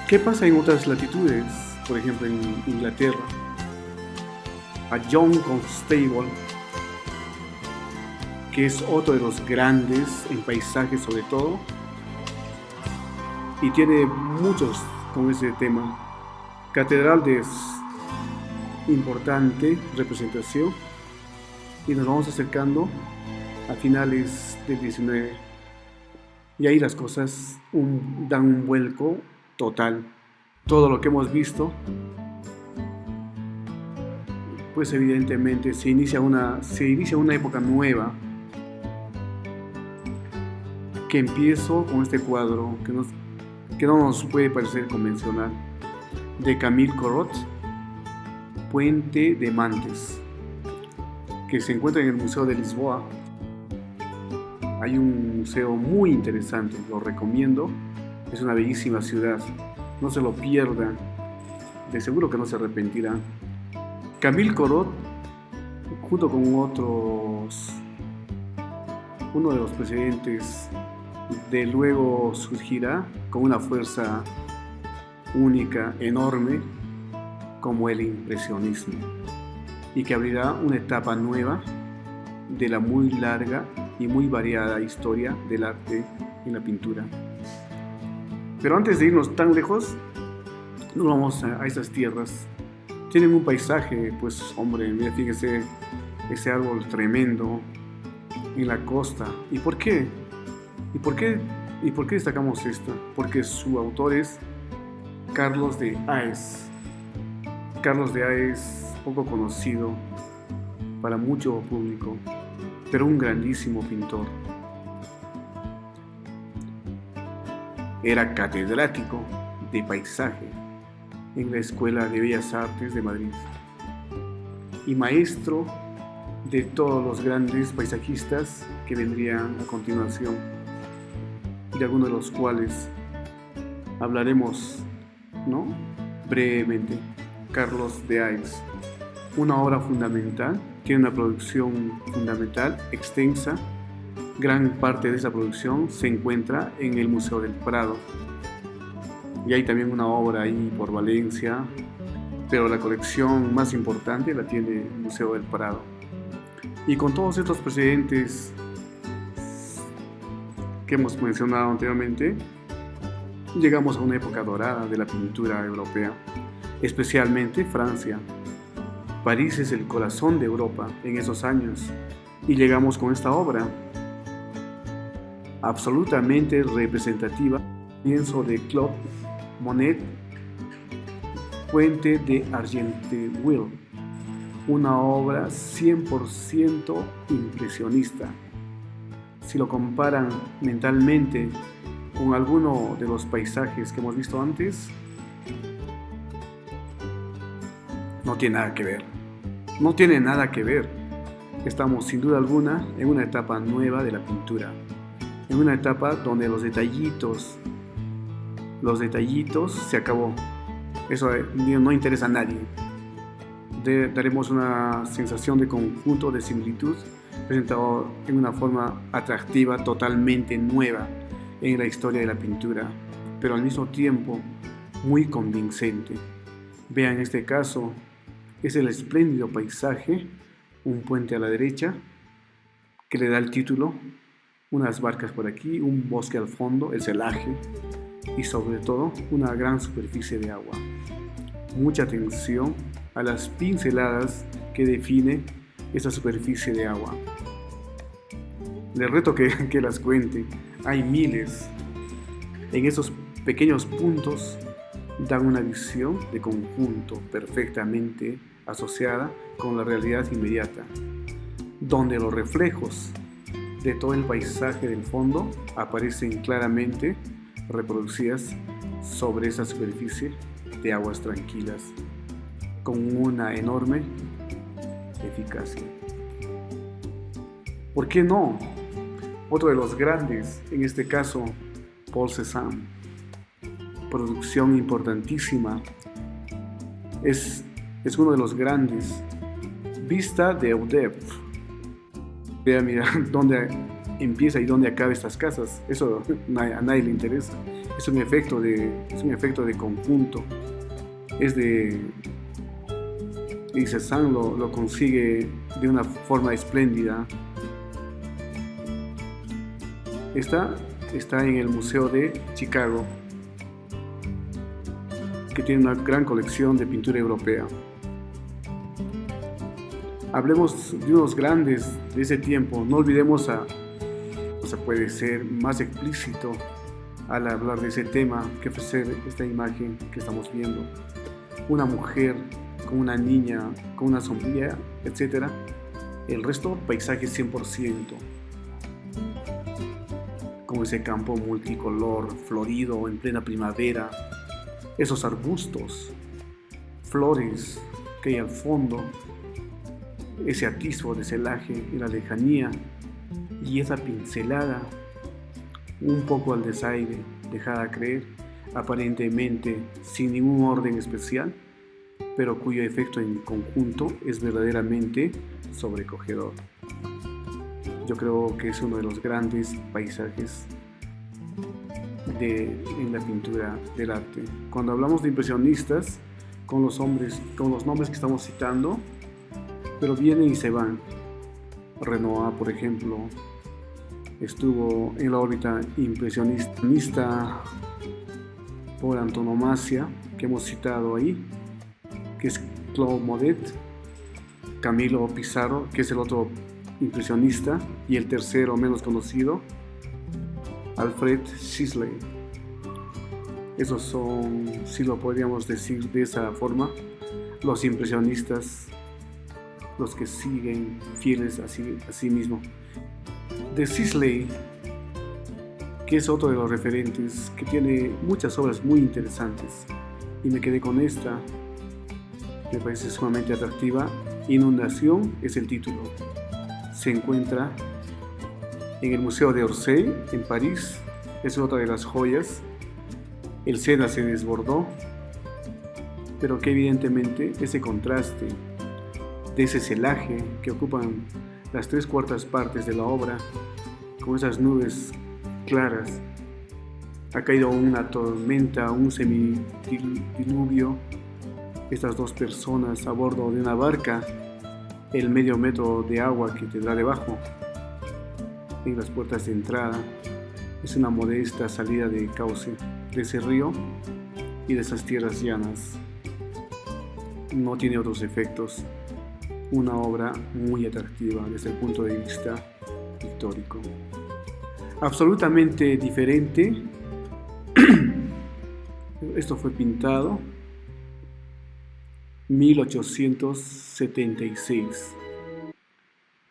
¿Qué pasa en otras latitudes? Por ejemplo, en Inglaterra, a John Constable, que es otro de los grandes en paisajes sobre todo, y tiene muchos con ese tema. Catedral de importante representación, y nos vamos acercando a finales del 19, y ahí las cosas dan un vuelco total. Todo lo que hemos visto, pues evidentemente se inicia una época nueva, que empiezo con este cuadro que no nos puede parecer convencional, de Camille Corot, Puente de Mantes, que se encuentra en el Museo de Lisboa. Hay un museo muy interesante, lo recomiendo, es una bellísima ciudad, no se lo pierdan, de seguro que no se arrepentirá. Camille Corot, junto con uno de los presidentes, de luego surgirá con una fuerza única, enorme, como el impresionismo, y que abrirá una etapa nueva de la muy larga y muy variada historia del arte en la pintura. Pero antes de irnos tan lejos, nos vamos a esas tierras. Tienen un paisaje, pues hombre, mira, fíjese ese árbol tremendo en la costa. ¿Y por qué? ¿Y por qué destacamos esto? Porque su autor es Carlos de Haes. Carlos de Haes, poco conocido para mucho público, pero un grandísimo pintor. Era catedrático de paisaje en la Escuela de Bellas Artes de Madrid y maestro de todos los grandes paisajistas que vendrían a continuación, de algunos de los cuales hablaremos, ¿no?, brevemente. Carlos de Haes, una obra fundamental, tiene una producción fundamental, extensa. Gran parte de esa producción se encuentra en el Museo del Prado, y hay también una obra ahí por Valencia, pero la colección más importante la tiene el Museo del Prado. Y con todos estos precedentes que hemos mencionado anteriormente, llegamos a una época dorada de la pintura europea, especialmente Francia. París es el corazón de Europa en esos años, y llegamos con esta obra absolutamente representativa, pienso de Claude Monet, Puente de Argenteuil, una obra 100% impresionista. Si lo comparan mentalmente con alguno de los paisajes que hemos visto antes, no tiene nada que ver. No tiene nada que ver. Estamos sin duda alguna en una etapa nueva de la pintura, en una etapa donde los detallitos se acabó. Eso no interesa a nadie. Daremos una sensación de conjunto, de similitud, presentado en una forma atractiva, totalmente nueva en la historia de la pintura, pero al mismo tiempo muy convincente. Vean, en este caso es el espléndido paisaje, un puente a la derecha que le da el título, unas barcas por aquí, un bosque al fondo, el celaje, y sobre todo una gran superficie de agua. Mucha atención a las pinceladas que define esa superficie de agua. Les reto que las cuente, hay miles. En esos pequeños puntos dan una visión de conjunto perfectamente asociada con la realidad inmediata, donde los reflejos de todo el paisaje del fondo aparecen claramente reproducidas sobre esa superficie de aguas tranquilas, con una enorme eficacia. ¿Por qué no? Otro de los grandes, en este caso Paul Cézanne, producción importantísima, es uno de los grandes. Vista de Eudep. Mira, donde empieza y dónde acaba estas casas. Eso a nadie le interesa. Es un efecto de conjunto. Y Cézanne lo consigue de una forma espléndida. Está en el Museo de Chicago, que tiene una gran colección de pintura europea. Hablemos de unos grandes de ese tiempo. No olvidemos no se puede ser más explícito al hablar de ese tema que ofrecer esta imagen que estamos viendo. Una mujer con una niña, con una sombrilla, etc. El resto, paisaje 100%. Como ese campo multicolor, florido en plena primavera. Esos arbustos, flores que hay al fondo. Ese atisbo de celaje en la lejanía y esa pincelada un poco al desaire, dejada creer, aparentemente sin ningún orden especial, pero cuyo efecto en conjunto es verdaderamente sobrecogedor. Yo creo que es uno de los grandes paisajes en la pintura del arte. Cuando hablamos de impresionistas, con los nombres que estamos citando, pero vienen y se van. Renoir, por ejemplo, estuvo en la órbita impresionista por antonomasia, que hemos citado ahí, que es Claude Monet, Camilo Pissarro, que es el otro impresionista, y el tercero menos conocido, Alfred Sisley. Esos son, si lo podríamos decir de esa forma, los impresionistas, los que siguen fieles a sí mismo. De Sisley, que es otro de los referentes, que tiene muchas obras muy interesantes, y me quedé con esta, me parece sumamente atractiva. Inundación es el título. Se encuentra en el Museo de Orsay, en París. Es otra de las joyas. El Sena se desbordó, pero que evidentemente ese contraste de ese celaje que ocupan las 3/4 partes de la obra, con esas nubes claras, ha caído una tormenta, un semidiluvio, estas dos personas a bordo de una barca, el medio metro de agua que tendrá debajo, en las puertas de entrada, es una modesta salida de cauce de ese río y de esas tierras llanas. No tiene otros efectos. Una obra muy atractiva desde el punto de vista pictórico. Absolutamente diferente. Esto fue pintado 1876.